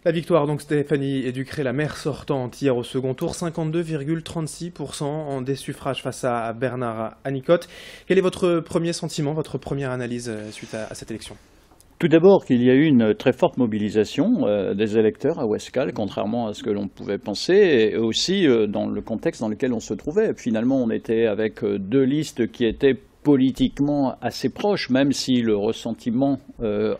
La victoire, donc Stéphanie Ducré, la maire sortante, hier au second tour, 52,36% des suffrages face à Bernard Anicotte. Quel est votre premier sentiment, votre première analyse suite à cette élection ? Tout d'abord qu'il y a eu une très forte mobilisation des électeurs à Ouescal, contrairement à ce que l'on pouvait penser, et aussi dans le contexte dans lequel on se trouvait. Finalement, on était avec deux listes qui étaient politiquement assez proches, même si le ressentiment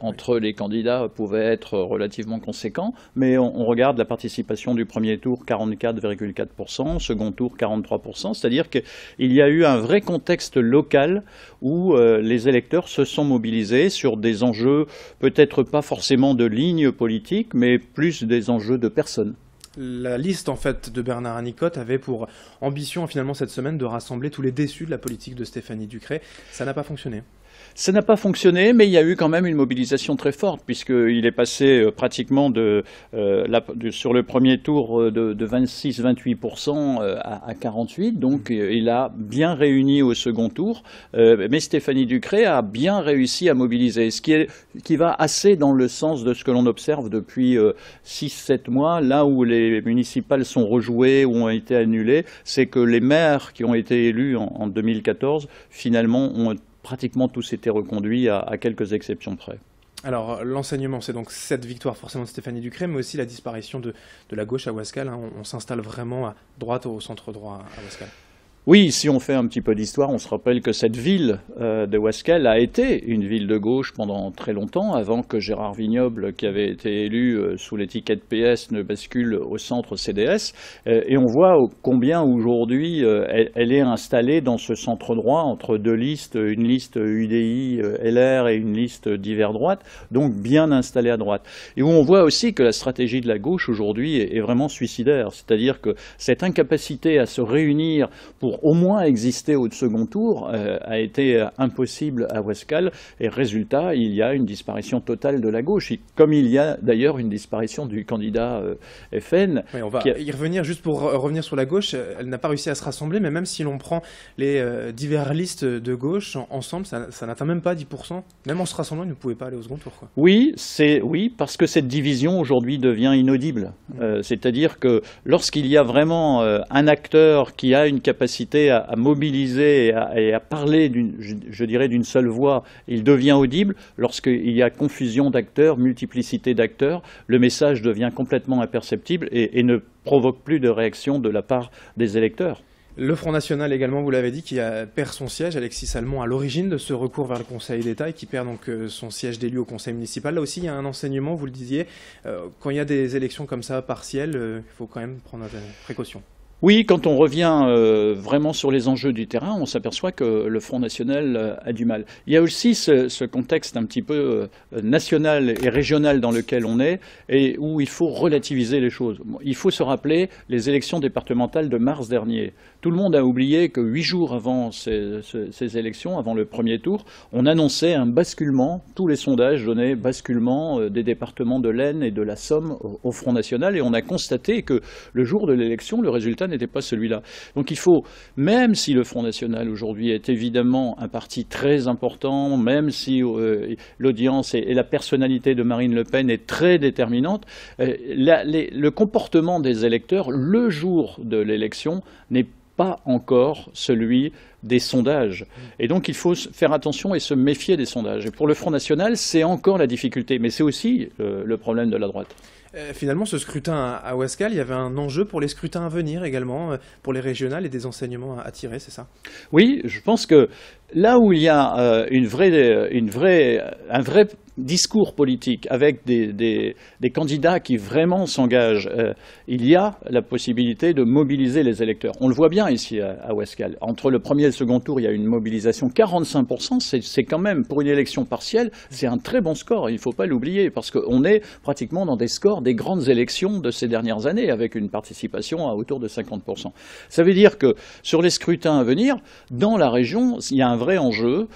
entre les candidats pouvait être relativement conséquent. Mais on regarde la participation du premier tour, 44,4%, second tour, 43%. C'est-à-dire qu'il y a eu un vrai contexte local où les électeurs se sont mobilisés sur des enjeux peut-être pas forcément de ligne politique, mais plus des enjeux de personnes. La liste en fait de Bernard Anicotte avait pour ambition finalement cette semaine de rassembler tous les déçus de la politique de Stéphanie Ducré. Ça n'a pas fonctionné. Ça n'a pas fonctionné, mais il y a eu quand même une mobilisation très forte, puisqu'il est passé pratiquement sur le premier tour de 26-28% à 48%. Donc il a bien réuni au second tour. Mais Stéphanie Ducré a bien réussi à mobiliser, ce qui va assez dans le sens de ce que l'on observe depuis 6-7 mois, là où les municipales sont rejouées ou ont été annulées, c'est que les maires qui ont été élus en 2014, finalement, ont pratiquement tous été reconduits à quelques exceptions près. Alors l'enseignement, c'est donc cette victoire forcément de Stéphanie Ducré, mais aussi la disparition de la gauche à Ouescal. On s'installe vraiment à droite, au centre droit à Ouescal. Oui, si on fait un petit peu d'histoire, on se rappelle que cette ville de Ouescal a été une ville de gauche pendant très longtemps, avant que Gérard Vignoble, qui avait été élu sous l'étiquette PS, ne bascule au centre CDS. Et on voit combien aujourd'hui elle est installée dans ce centre droit entre deux listes, une liste UDI, LR et une liste divers droite, donc bien installée à droite. Et où on voit aussi que la stratégie de la gauche aujourd'hui est vraiment suicidaire, c'est-à-dire que cette incapacité à se réunir pour au moins exister au second tour a été impossible à Ouescal, et résultat, il y a une disparition totale de la gauche, et comme il y a d'ailleurs une disparition du candidat FN. Oui, on va y revenir. Juste pour revenir sur la gauche, elle n'a pas réussi à se rassembler, mais même si l'on prend les diverses listes de gauche ensemble, ça n'atteint même pas 10%. Même en se rassemblant, ils ne pouvaient pas aller au second tour, quoi. Oui, parce que cette division aujourd'hui devient inaudible. C'est-à-dire que lorsqu'il y a vraiment un acteur qui a une capacité à mobiliser et à parler, je dirais, d'une seule voix, il devient audible. Lorsqu'il y a confusion d'acteurs, multiplicité d'acteurs, le message devient complètement imperceptible et ne provoque plus de réaction de la part des électeurs. Le Front National également, vous l'avez dit, qui perd son siège. Alexis Salmond à l'origine de ce recours vers le Conseil d'État et qui perd donc son siège d'élu au Conseil municipal. Là aussi, il y a un enseignement, vous le disiez, quand il y a des élections comme ça partielles, il faut quand même prendre des précautions. Oui, quand on revient vraiment sur les enjeux du terrain, on s'aperçoit que le Front National a du mal. Il y a aussi ce contexte un petit peu national et régional dans lequel on est et où il faut relativiser les choses. Il faut se rappeler les élections départementales de mars dernier. Tout le monde a oublié que 8 jours avant ces élections, avant le premier tour, on annonçait un basculement. Tous les sondages donnaient basculement des départements de l'Aisne et de la Somme au Front National, et on a constaté que le jour de l'élection, le résultat n'était pas celui-là. Donc il faut, même si le Front National aujourd'hui est évidemment un parti très important, même si l'audience et la personnalité de Marine Le Pen est très déterminante, le comportement des électeurs le jour de l'élection n'est pas encore celui des sondages. Et donc il faut faire attention et se méfier des sondages. Et pour le Front National, c'est encore la difficulté, mais c'est aussi le problème de la droite. Finalement, ce scrutin à Ouescal, il y avait un enjeu pour les scrutins à venir également, pour les régionales, et des enseignements à tirer, c'est ça ? Oui, je pense que là où il y a un vrai discours politique avec des candidats qui vraiment s'engagent, il y a la possibilité de mobiliser les électeurs. On le voit bien ici à Ouescal. Entre le premier et le second tour, il y a une mobilisation 45%. C'est quand même, pour une élection partielle, c'est un très bon score. Il ne faut pas l'oublier, parce qu'on est pratiquement dans des scores des grandes élections de ces dernières années, avec une participation à autour de 50%. Ça veut dire que sur les scrutins à venir, dans la région, il y a un vrai enjeu.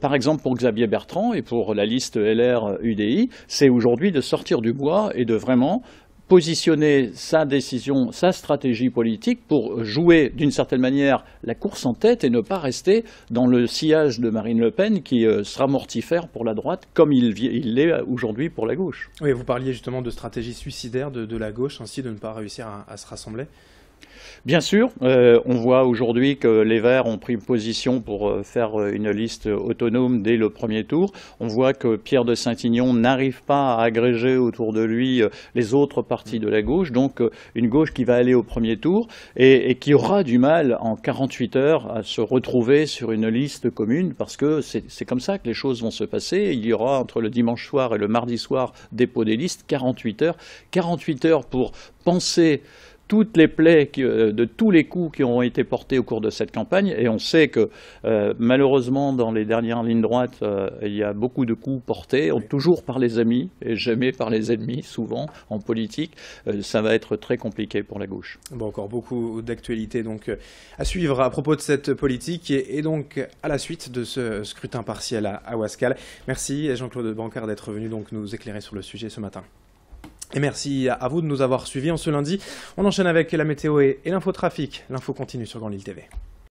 Par exemple, pour Xavier Bertrand et pour la liste LR UDI, c'est aujourd'hui de sortir du bois et de vraiment positionner sa décision, sa stratégie politique pour jouer d'une certaine manière la course en tête et ne pas rester dans le sillage de Marine Le Pen qui sera mortifère pour la droite comme il l'est aujourd'hui pour la gauche. Oui, vous parliez justement de stratégie suicidaire de la gauche, ainsi de ne pas réussir à se rassembler. Bien sûr, on voit aujourd'hui que les Verts ont pris position pour faire une liste autonome dès le premier tour. On voit que Pierre de Saint-Ignon n'arrive pas à agréger autour de lui les autres partis de la gauche, donc une gauche qui va aller au premier tour et qui aura du mal en 48 heures à se retrouver sur une liste commune, parce que c'est comme ça que les choses vont se passer. Il y aura entre le dimanche soir et le mardi soir dépôt des listes, 48 heures pour penser toutes les plaies de tous les coups qui ont été portés au cours de cette campagne. Et on sait que malheureusement, dans les dernières lignes droites, il y a beaucoup de coups portés, toujours par les amis et jamais par les ennemis, souvent en politique. Ça va être très compliqué pour la gauche. Bon, encore beaucoup d'actualités donc à suivre à propos de cette politique et donc à la suite de ce scrutin partiel à Ouascal. Merci Jean-Claude Bancard d'être venu donc nous éclairer sur le sujet ce matin. Et merci à vous de nous avoir suivis en ce lundi. On enchaîne avec la météo et l'infotrafic. L'info continue sur Grande Île TV.